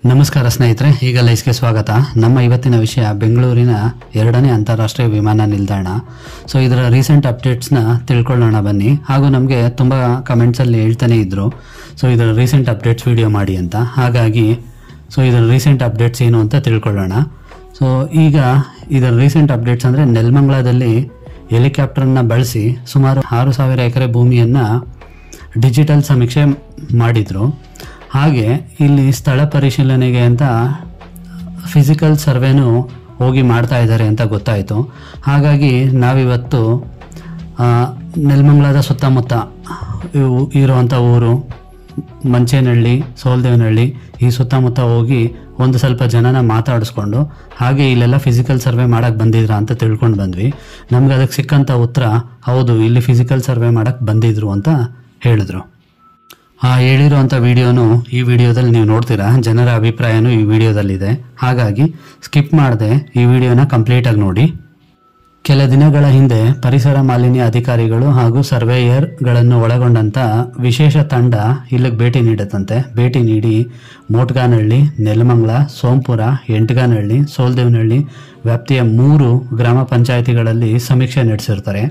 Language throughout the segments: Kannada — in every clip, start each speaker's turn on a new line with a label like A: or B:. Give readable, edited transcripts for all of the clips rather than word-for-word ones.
A: ನಮಸ್ಕಾರ ಸ್ನೇಹಿತರೆ, ಈಗ ಲೈಸ್ಗೆ ಸ್ವಾಗತ. ನಮ್ಮ ಇವತ್ತಿನ ವಿಷಯ ಬೆಂಗಳೂರಿನ 2ನೇ ಅಂತಾರಾಷ್ಟ್ರೀಯ ವಿಮಾನ ನಿಲ್ದಾಣ. ಸೊ ಇದರ ರೀಸೆಂಟ್ ಅಪ್ಡೇಟ್ಸ್ನ ತಿಳ್ಕೊಳ್ಳೋಣ ಬನ್ನಿ. ಹಾಗೂ ನಮಗೆ ತುಂಬ ಕಮೆಂಟ್ಸಲ್ಲಿ ಹೇಳ್ತಾನೆ ಇದ್ರು, ಸೊ ಇದರ ರೀಸೆಂಟ್ ಅಪ್ಡೇಟ್ಸ್ ವಿಡಿಯೋ ಮಾಡಿ ಅಂತ. ಹಾಗಾಗಿ ಇದರ ರೀಸೆಂಟ್ ಅಪ್ಡೇಟ್ಸ್ ಏನು ಅಂತ ತಿಳ್ಕೊಳ್ಳೋಣ. ಸೊ ಈಗ ಇದರ ರೀಸೆಂಟ್ ಅಪ್ಡೇಟ್ಸ್ ಅಂದರೆ ನೆಲಮಂಗಲದಲ್ಲಿ ಹೆಲಿಕಾಪ್ಟರ್ನ ಬಳಸಿ ಸುಮಾರು 6,000 ಎಕರೆ ಭೂಮಿಯನ್ನು ಡಿಜಿಟಲ್ ಸಮೀಕ್ಷೆ ಮಾಡಿದರು. ಹಾಗೆ ಇಲ್ಲಿ ಸ್ಥಳ ಪರಿಶೀಲನೆಗೆ ಅಂತ ಫಿಸಿಕಲ್ ಸರ್ವೆನೂ ಹೋಗಿ ಮಾಡ್ತಾ ಇದ್ದಾರೆ ಅಂತ ಗೊತ್ತಾಯಿತು. ಹಾಗಾಗಿ ನಾವಿವತ್ತು ನೆಲಮಂಗಲದ ಸುತ್ತಮುತ್ತ ಇರುವಂಥ ಊರು ಮಂಚೇನಹಳ್ಳಿ, ಸೋಲ್ದೇವನಹಳ್ಳಿ ಈ ಸುತ್ತಮುತ್ತ ಹೋಗಿ ಒಂದು ಸ್ವಲ್ಪ ಜನನ ಮಾತಾಡಿಸ್ಕೊಂಡು ಹಾಗೆ ಇಲ್ಲೆಲ್ಲ ಫಿಸಿಕಲ್ ಸರ್ವೆ ಮಾಡೋಕ್ಕೆ ಬಂದಿದ್ರಾ ಅಂತ ತಿಳ್ಕೊಂಡು ಬಂದ್ವಿ. ನಮ್ಗೆ ಅದಕ್ಕೆ ಸಿಕ್ಕಂಥ ಉತ್ತರ, ಹೌದು ಇಲ್ಲಿ ಫಿಸಿಕಲ್ ಸರ್ವೆ ಮಾಡೋಕ್ಕೆ ಬಂದಿದ್ರು ಅಂತ ಹೇಳಿದ್ರು. ಹೇಳಿರುವಂಥ ವಿಡಿಯೋನು ಈ ವಿಡಿಯೋದಲ್ಲಿ ನೀವು ನೋಡ್ತೀರಾ. ಜನರ ಅಭಿಪ್ರಾಯನೂ ಈ ವಿಡಿಯೋದಲ್ಲಿದೆ. ಹಾಗಾಗಿ ಸ್ಕಿಪ್ ಮಾಡದೆ ಈ ವಿಡಿಯೋನ ಕಂಪ್ಲೀಟಾಗಿ ನೋಡಿ. ಕೆಲ ದಿನಗಳ ಹಿಂದೆ ಪರಿಸರ ಮಾಲಿನ್ಯ ಅಧಿಕಾರಿಗಳು ಹಾಗೂ ಸರ್ವೇಯರ್ಗಳನ್ನು ಒಳಗೊಂಡಂಥ ವಿಶೇಷ ತಂಡ ಇಲ್ಲಿಗೆ ಭೇಟಿ ನೀಡುತ್ತಂತೆ. ಭೇಟಿ ನೀಡಿ ಮೋಟ್ಗಾನಹಳ್ಳಿ, ನೆಲಮಂಗಲ, ಸೋಂಪುರ, ಎಂಟಗಾನಹಳ್ಳಿ, ಸೋಲ್ದೇವನಹಳ್ಳಿ ವ್ಯಾಪ್ತಿಯ 3 ಗ್ರಾಮ ಪಂಚಾಯಿತಿಗಳಲ್ಲಿ ಸಮೀಕ್ಷೆ ನಡೆಸಿರ್ತಾರೆ.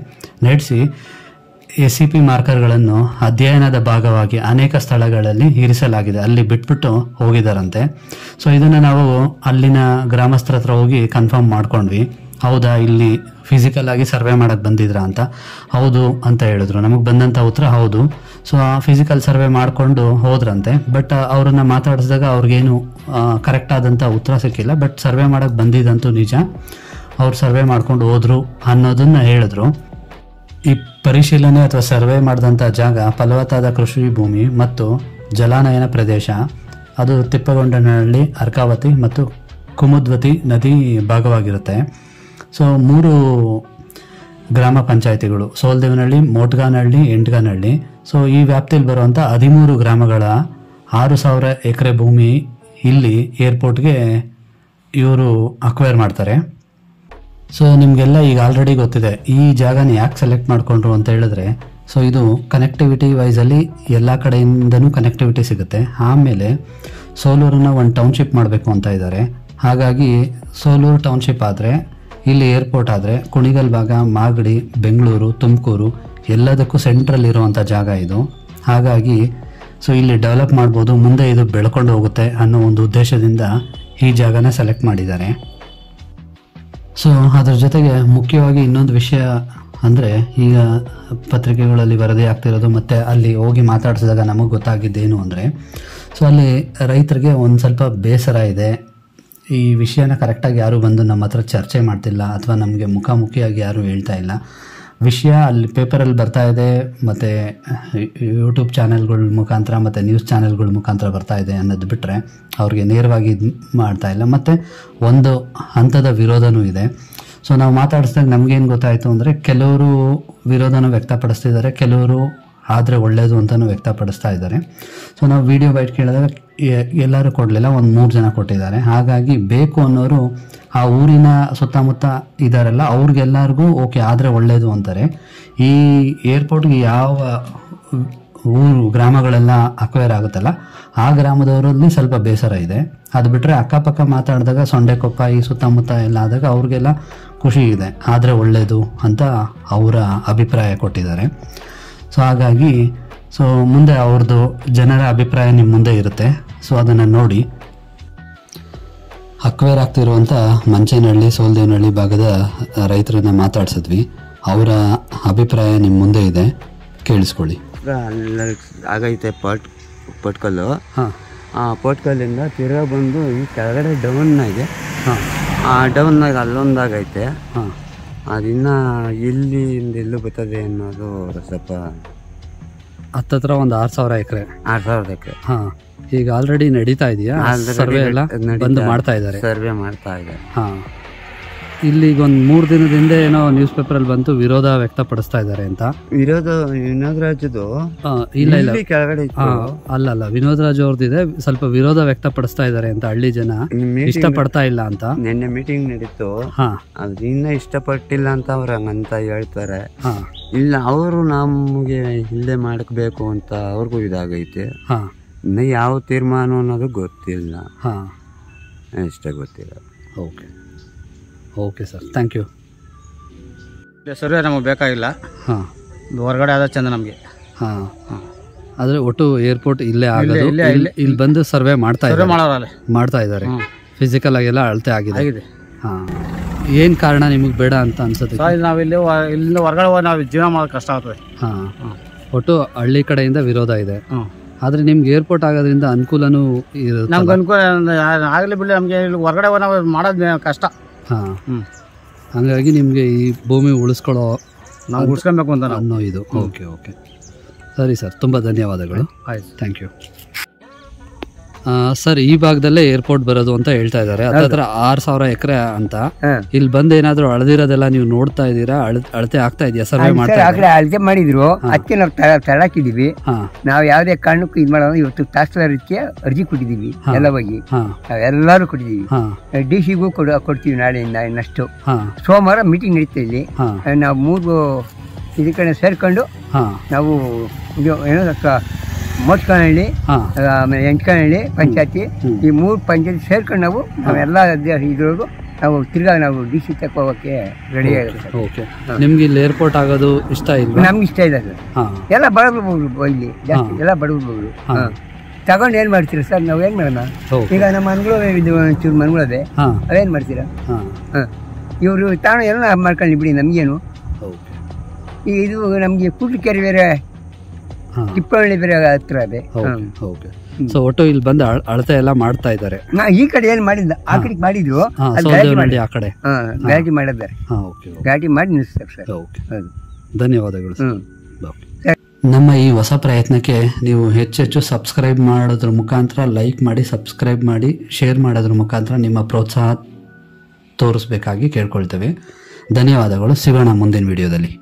A: ನಡೆಸಿ SCP ಮಾರ್ಕರ್ಗಳನ್ನು ಅಧ್ಯಯನದ ಭಾಗವಾಗಿ ಅನೇಕ ಸ್ಥಳಗಳಲ್ಲಿ ಇರಿಸಲಾಗಿದೆ. ಅಲ್ಲಿ ಬಿಟ್ಬಿಟ್ಟು ಹೋಗಿದ್ದಾರಂತೆ. ಸೊ ಇದನ್ನು ನಾವು ಅಲ್ಲಿನ ಗ್ರಾಮಸ್ಥರ ಹತ್ರ ಹೋಗಿ ಕನ್ಫರ್ಮ್ ಮಾಡ್ಕೊಂಡ್ವಿ. ಹೌದಾ ಇಲ್ಲಿ ಫಿಸಿಕಲ್ ಆಗಿ ಸರ್ವೆ ಮಾಡೋಕ್ಕೆ ಬಂದಿದ್ರಾ ಅಂತ. ಹೌದು ಅಂತ ಹೇಳಿದ್ರು. ನಮಗೆ ಬಂದಂಥ ಉತ್ತರ ಹೌದು. ಸೊ ಆ ಫಿಸಿಕಲ್ ಸರ್ವೆ ಮಾಡಿಕೊಂಡು ಹೋದ್ರಂತೆ. ಬಟ್ ಅವ್ರನ್ನ ಮಾತಾಡಿಸಿದಾಗ ಅವ್ರಿಗೇನು ಕರೆಕ್ಟ್ ಆದಂಥ ಉತ್ತರ ಸಿಕ್ಕಿಲ್ಲ. ಬಟ್ ಸರ್ವೆ ಮಾಡೋಕ್ಕೆ ಬಂದಿದ್ದಂತೂ ನಿಜ. ಅವ್ರು ಸರ್ವೆ ಮಾಡ್ಕೊಂಡು ಹೋದ್ರು ಅನ್ನೋದನ್ನ ಹೇಳಿದ್ರು. ಈ ಪರಿಶೀಲನೆ ಅಥವಾ ಸರ್ವೆ ಮಾಡಿದಂಥ ಜಾಗ ಫಲವತ್ತಾದ ಕೃಷಿ ಭೂಮಿ ಮತ್ತು ಜಲಾನಯನ ಪ್ರದೇಶ. ಅದು ತಿಪ್ಪಗೊಂಡನಹಳ್ಳಿ, ಅರ್ಕಾವತಿ ಮತ್ತು ಕುಮುದ್ವತಿ ನದಿ ಭಾಗವಾಗಿರುತ್ತೆ. ಸೊ 3 ಗ್ರಾಮ ಪಂಚಾಯಿತಿಗಳು ಸೋಲ್ದೇವನಹಳ್ಳಿ, ಮೋಟ್ಗಾನಹಳ್ಳಿ, ಎಂಟಗಾನಹಳ್ಳಿ. ಸೊ ಈ ವ್ಯಾಪ್ತಿಯಲ್ಲಿ ಬರುವಂಥ 13 ಗ್ರಾಮಗಳ 6,000 ಎಕರೆ ಭೂಮಿ ಇಲ್ಲಿ ಏರ್ಪೋರ್ಟ್ಗೆ ಇವರು ಅಕ್ವೈರ್ ಮಾಡ್ತಾರೆ. ಸೊ ನಿಮಗೆಲ್ಲ ಈಗ ಆಲ್ರೆಡಿ ಗೊತ್ತಿದೆ ಈ ಜಾಗನ ಯಾಕೆ ಸೆಲೆಕ್ಟ್ ಮಾಡಿಕೊಂಡ್ರು ಅಂತ ಹೇಳಿದ್ರೆ, ಸೊ ಇದು ಕನೆಕ್ಟಿವಿಟಿ ವೈಸಲ್ಲಿ ಎಲ್ಲ ಕಡೆಯಿಂದನೂ ಕನೆಕ್ಟಿವಿಟಿ ಸಿಗುತ್ತೆ. ಆಮೇಲೆ ಸೋಲೂರನ್ನ ಒಂದು ಟೌನ್ಶಿಪ್ ಮಾಡಬೇಕು ಅಂತ ಇದ್ದಾರೆ. ಹಾಗಾಗಿ ಸೋಲೂರು ಟೌನ್ಶಿಪ್ ಆದರೆ ಇಲ್ಲಿ ಏರ್ಪೋರ್ಟ್ ಆದರೆ ಕುಣಿಗಲ್ ಭಾಗ, ಮಾಗಡಿ, ಬೆಂಗಳೂರು, ತುಮಕೂರು ಎಲ್ಲದಕ್ಕೂ ಸೆಂಟ್ರಲ್ ಇರುವಂಥ ಜಾಗ ಇದು. ಹಾಗಾಗಿ ಸೊ ಇಲ್ಲಿ ಡೆವಲಪ್ ಮಾಡ್ಬೋದು, ಮುಂದೆ ಇದು ಬೆಳ್ಕೊಂಡು ಹೋಗುತ್ತೆ ಅನ್ನೋ ಒಂದು ಉದ್ದೇಶದಿಂದ ಈ ಜಾಗನ ಸೆಲೆಕ್ಟ್ ಮಾಡಿದ್ದಾರೆ. ಸೊ ಅದರ ಜೊತೆಗೆ ಮುಖ್ಯವಾಗಿ ಇನ್ನೊಂದು ವಿಷಯ ಅಂದರೆ, ಈಗ ಪತ್ರಿಕೆಗಳಲ್ಲಿ ವರದಿ ಆಗ್ತಿರೋದು ಮತ್ತು ಅಲ್ಲಿ ಹೋಗಿ ಮಾತಾಡಿಸಿದಾಗ ನಮಗೆ ಗೊತ್ತಾಗಿದ್ದೇನು ಅಂದರೆ, ಸೊ ಅಲ್ಲಿ ರೈತರಿಗೆ ಒಂದು ಸ್ವಲ್ಪ ಬೇಸರ ಇದೆ. ಈ ವಿಷಯನ ಕರೆಕ್ಟಾಗಿ ಯಾರೂ ಬಂದು ನಮ್ಮ ಹತ್ರ ಚರ್ಚೆ ಮಾಡ್ತಿಲ್ಲ ಅಥವಾ ನಮಗೆ ಮುಖಾಮುಖಿಯಾಗಿ ಯಾರೂ ಹೇಳ್ತಾ ಇಲ್ಲ. ವಿಷಯ ಅಲ್ಲಿ ಪೇಪರಲ್ಲಿ ಬರ್ತಾ ಇದೆ ಮತ್ತು ಯೂಟ್ಯೂಬ್ ಚಾನೆಲ್ಗಳ ಮುಖಾಂತರ ಮತ್ತು ನ್ಯೂಸ್ ಚಾನೆಲ್ಗಳ ಮುಖಾಂತರ ಬರ್ತಾ ಇದೆ ಅನ್ನೋದು ಬಿಟ್ಟರೆ ಅವ್ರಿಗೆ ನೇರವಾಗಿ ಮಾಡ್ತಾ ಇಲ್ಲ. ಮತ್ತು ಒಂದು ಹಂತದ ವಿರೋಧನೂ ಇದೆ. ಸೊ ನಾವು ಮಾತಾಡಿಸಿದಾಗ ನಮಗೇನು ಗೊತ್ತಾಯಿತು ಅಂದರೆ, ಕೆಲವರು ವಿರೋಧನ ವ್ಯಕ್ತಪಡಿಸ್ತಿದ್ದಾರೆ, ಕೆಲವರು ಆದರೆ ಒಳ್ಳೆಯದು ಅಂತಲೂ ವ್ಯಕ್ತಪಡಿಸ್ತಾ ಇದ್ದಾರೆ. ಸೊ ನಾವು ವಿಡಿಯೋ ಬೈಟ್ ಕೇಳಿದಾಗ ಎಲ್ಲರೂ ಕೊಡಲಿಲ್ಲ, ಒಂದು 3 ಜನ ಕೊಟ್ಟಿದ್ದಾರೆ. ಹಾಗಾಗಿ ಬೇಕು ಅನ್ನೋರು ಆ ಊರಿನ ಸುತ್ತಮುತ್ತ ಇದ್ದಾರಲ್ಲ ಅವ್ರಿಗೆಲ್ಲರಿಗೂ ಓಕೆ ಆದರೆ ಒಳ್ಳೆಯದು ಅಂತಾರೆ. ಈ ಏರ್ಪೋರ್ಟ್ಗೆ ಯಾವ ಊರು ಗ್ರಾಮಗಳೆಲ್ಲ ಅಕ್ವೈರ್ ಆಗುತ್ತಲ್ಲ ಆ ಗ್ರಾಮದವರಲ್ಲಿ ಸ್ವಲ್ಪ ಬೇಸರ ಇದೆ. ಅದು ಬಿಟ್ಟರೆ ಅಕ್ಕಪಕ್ಕ ಮಾತಾಡಿದಾಗ ಸೊಂಡೆಕೊಪ್ಪ ಈ ಸುತ್ತಮುತ್ತ ಎಲ್ಲ ಆದಾಗ ಅವ್ರಿಗೆಲ್ಲ ಖುಷಿ ಇದೆ, ಆದರೆ ಒಳ್ಳೆಯದು ಅಂತ ಅವರ ಅಭಿಪ್ರಾಯ ಕೊಟ್ಟಿದ್ದಾರೆ. ಸೊ ಹಾಗಾಗಿ ಸೊ ಮುಂದೆ ಅವ್ರದ್ದು ಜನರ ಅಭಿಪ್ರಾಯ ನಿಮ್ಮ ಮುಂದೆ ಇರುತ್ತೆ. ಸೊ ಅದನ್ನು ನೋಡಿ. ಅಕ್ವೈರ್ ಆಗ್ತಿರುವಂಥ ಮಂಚೇನಹಳ್ಳಿ, ಸೋಲ್ದೇವನಹಳ್ಳಿ ಭಾಗದ ರೈತರನ್ನ ಮಾತಾಡ್ಸಿದ್ವಿ. ಅವರ ಅಭಿಪ್ರಾಯ ನಿಮ್ಮ ಮುಂದೆ ಇದೆ, ಕೇಳಿಸ್ಕೊಳ್ಳಿ.
B: ಆಗೈತೆ ಪಟ್ಕಲ್ಲು. ಆ ಪಟ್ಕಲ್ಲಿಂದ ತಿರ್ಗಾ ಬಂದು ಈ ಕೆಳಗಡೆ ಡೌನ್ನಾಗೆ, ಆ ಡೌನ್ನಾಗ ಅಲ್ಲೊಂದಾಗೈತೆ. ಅದಿನ್ನ ಇಲ್ಲಿಂದ ಎಲ್ಲೂ ಬರ್ತದೆ ಅನ್ನೋದು ಸ್ವಲ್ಪ
A: ಹತ್ತತ್ರ ಒಂದು 6,000 ಎಕರೆ.
B: 6,000 ಎಕರೆ.
A: ಈಗ ಆಲ್ರೆಡಿ ನಡೀತಾ ಇದೆಯಾ ಸರ್ವೆ? ಎಲ್ಲ ಬಂದು ಮಾಡ್ತಾ ಇದ್ದಾರೆ,
B: ಸರ್ವೆ ಮಾಡ್ತಾ ಇದ್ದಾರೆ.
A: ಇಲ್ಲಿಗೆ ಒಂದು 3 ದಿನದ ಹಿಂದೆ ಏನೋ ನ್ಯೂಸ್ ಪೇಪರಲ್ಲಿ ಬಂತು ವಿರೋಧ ವ್ಯಕ್ತಪಡಿಸ್ತಾ ಇದ್ದಾರೆ ಅಂತ.
B: ವಿನೋದ್ ರಾಜ್ದು
A: ಇಲ್ಲ ಇಲ್ಲ
B: ಕೆಳಗಡೆ
A: ಅಲ್ಲ ವಿನೋದ್ ರಾಜ್ ಅವ್ರದ್ದಿದೆ. ಸ್ವಲ್ಪ ವಿರೋಧ ವ್ಯಕ್ತಪಡಿಸ್ತಾ ಇದ್ದಾರೆ ಅಂತ, ಹಳ್ಳಿ ಜನ ಇಷ್ಟಪಡ್ತಾ ಇಲ್ಲ ಅಂತ.
B: ನಿನ್ನೆ ಮೀಟಿಂಗ್ ನಡೀತು. ಅದು ಇನ್ನ ಇಷ್ಟಪಟ್ಟಿಲ್ಲ ಅಂತ ಅವ್ರ ಹಂಗಂತ ಹೇಳ್ತಾರೆ. ಇಲ್ಲ ಅವರು ನಮ್ಗೆ ಇಲ್ಲೇ ಮಾಡಬೇಕು ಅಂತ ಅವ್ರಿಗೂ ಇದಾಗೈತೆ. ಇನ್ನು ಯಾವ ತೀರ್ಮಾನ ಅನ್ನೋದು ಗೊತ್ತಿಲ್ಲ.
A: ಹಾಂ,
B: ಅಷ್ಟೇ ಗೊತ್ತಿಲ್ಲ.
A: Okay okay sir, thank you.
C: Survey ನಮಗೆ ಬೇಕಾಗಿಲ್ಲ.
A: ಹಾಂ,
C: ಹೊರಗಡೆ ಆದ ಚಂದ ನಮಗೆ.
A: ಹಾಂ ಹಾಂ, ಆದರೆ ಒಟ್ಟು ಏರ್ಪೋರ್ಟ್ ಇಲ್ಲೇ ಆಗೋದು. ಇಲ್ಲಿ ಬಂದು ಸರ್ವೆ ಮಾಡ್ತಾ ಇದ್ದಾರೆ. ಫಿಸಿಕಲ್ ಆಗೆಲ್ಲ ಅಳತೆ ಆಗಿದೆ. ಹಾಂ, ಏನು ಕಾರಣ ನಿಮಗೆ ಬೇಡ ಅಂತ ಅನ್ಸುತ್ತೆ?
C: ನಾವು ಇಲ್ಲಿಂದ ಹೊರಗಡೆ ನಾವು ಜೀವನ ಮಾಡೋದು ಕಷ್ಟ ಆಗ್ತದೆ.
A: ಹಾಂ, ಒಟ್ಟು ಹಳ್ಳಿ ಕಡೆಯಿಂದ ವಿರೋಧ ಇದೆ. ಆದರೆ ನಿಮ್ಗೆ ಏರ್ಪೋರ್ಟ್ ಆಗೋದ್ರಿಂದ ಅನುಕೂಲನೂ ಇರುತ್ತೆ.
C: ನಮ್ಗೆ ಅನುಕೂಲ ಆಗಲಿ ಬಿಡಿ, ನಮಗೆ ಇಲ್ಲಿ ಹೊರಗಡೆ ನಾವು ಮಾಡೋದು ಕಷ್ಟ.
A: ಹಾಂ, ಹಾಗಾಗಿ ನಿಮಗೆ ಈ ಭೂಮಿ ಉಳಿಸ್ಕೊಳ್ಳೋ
C: ನಾವು ಉಳಿಸ್ಕೊಬೇಕು ಅಂತ
A: ಅನ್ನೋ ಇದು. ಓಕೆ ಓಕೆ, ಸರಿ ಸರ್, ತುಂಬ ಧನ್ಯವಾದಗಳು.
C: ಆಯ್ತು,
A: ಥ್ಯಾಂಕ್ ಯು. ಸರ್, ಈ ಭಾಗದಲ್ಲೇ ಏರ್ಪೋರ್ಟ್ ಬರೋದು ಅಂತ ಹೇಳ್ತಾ ಇದ್ದಾರೆ. ಹತ್ರ 6,000 ಎಕರೆ ಅಂತ. ಇಲ್ಲಿ ಬಂದು ಏನಾದ್ರು ಅಳದಿರೋದೆಲ್ಲ ನೀವು ನೋಡ್ತಾ ಇದ್ದೀರಾ? ಅಳತೆ ಆಗ್ತಾ ಇದೆಯಾ? ಸರ್ವೆ ಮಾಡ್ತಾ
D: ಅಳತೆ ಮಾಡಿದ್ರು, ಅದಕ್ಕೆ ನಾವು ತಡಾಕಿದೀವಿ. ನಾವು ಯಾವುದೇ ಕಾರಣಕ್ಕೂ ಇದು ಮಾಡೋದು. ಇವತ್ತು ತಹಸೀಲ್ದಾರ್ಗೆ ಅರ್ಜಿ ಕೊಟ್ಟಿದ್ದೀವಿ, ಎಲ್ಲ ಹೋಗಿ ಎಲ್ಲರೂ ಕೊಟ್ಟಿದ್ದೀವಿ. DC-ಗೂ ಕೊಡ್ತೀವಿ ನಾಳೆಯಿಂದ. ಇನ್ನಷ್ಟು ಸೋಮವಾರ ಮೀಟಿಂಗ್ ನಡೀತಾ ಇಲ್ಲಿ. ನಾವು 3 ಇದ್ರ ಕಡೆ ಸೇರ್ಕೊಂಡು ನಾವು ಏನೋ ಮೋತ್ಕನಹಳ್ಳಿ, ಆಮೇಲೆ ಎಂಟ್ಕನಹಳ್ಳಿ ಪಂಚಾಯತಿ, ಈ 3 ಪಂಚಾಯತಿ ಸೇರ್ಕೊಂಡು ನಾವೆಲ್ಲ ಇದ್ರವರು ನಾವು ತಿರ್ಗಾ ನಾವು DC ತಕ್ಕ ಹೋಗೋಕ್ಕೆ ರೆಡಿ ಆಗುತ್ತೆ.
A: ಓಕೆ, ನಿಮ್ಗೆ ಇಲ್ಲಿ ಏರ್ಪೋರ್ಟ್ ಆಗೋದು ಇಷ್ಟ ಇಲ್ಲ?
D: ನಮ್ಗೆ ಇಷ್ಟ ಇದೆ ಸರ್. ಎಲ್ಲ ಬಡವ್ರು ಇಲ್ಲಿ ಜಾಸ್ತಿ, ಎಲ್ಲ ಬಡವ್ರು ತಗೊಂಡು ಏನು ಮಾಡ್ತೀರಾ ಸರ್? ನಾವು ಏನು ಮಾಡೋಣ? ಈಗ ನಮ್ಮ ಮನೆಗಳು ಒಂಚೂರು ಮನೆಗಳದೆ, ಅವೇನು ಮಾಡ್ತೀರಾ? ಇವರು ತಾನು ಎಲ್ಲ ಮಾಡ್ಕೊಳ್ಳಿ ಬಿಡಿ, ನಮಗೇನು. ಈಗ ಇದು ನಮಗೆ ಕೂಡ್ಲಿಕೆರೆ ಬೇರೆ, ಟಿಪ್ಪಳ್ಳಿ ಬೇರೆ ಹತ್ರ ಇದೆ.
A: ಸೊ ಒಟ್ಟು ಇಲ್ಲಿ ಬಂದು ಅಳತೆ ಎಲ್ಲ ಮಾಡ್ತಾ ಇದ್ದಾರೆ.
D: ಈ ಕಡೆ ಏನು ಮಾಡಿಲ್ಲ, ಆ ಕಡೆ ಮಾಡಿದ್ರು.
A: ಆ ಕಡೆ
D: ಗಾಡಿ ಮಾಡಿದ್ದಾರೆ, ಗಾಡಿ ಮಾಡಿ ನಿಲ್ಲಿಸ್ತಾರೆ ಸರ್.
A: ಧನ್ಯವಾದಗಳು. ನಮ್ಮ ಈ ಹೊಸ ಪ್ರಯತ್ನಕ್ಕೆ ನೀವು ಹೆಚ್ಚೆಚ್ಚು ಸಬ್ಸ್ಕ್ರೈಬ್ ಮಾಡೋದ್ರ ಮುಖಾಂತರ, ಲೈಕ್ ಮಾಡಿ, ಸಬ್ಸ್ಕ್ರೈಬ್ ಮಾಡಿ, ಶೇರ್ ಮಾಡೋದ್ರ ಮುಖಾಂತರ ನಿಮ್ಮ ಪ್ರೋತ್ಸಾಹ ತೋರಿಸ್ಬೇಕಾಗಿ ಕೇಳ್ಕೊಳ್ತೇವೆ. ಧನ್ಯವಾದಗಳು. ಸಿಗೋಣ ಮುಂದಿನ ವಿಡಿಯೋದಲ್ಲಿ.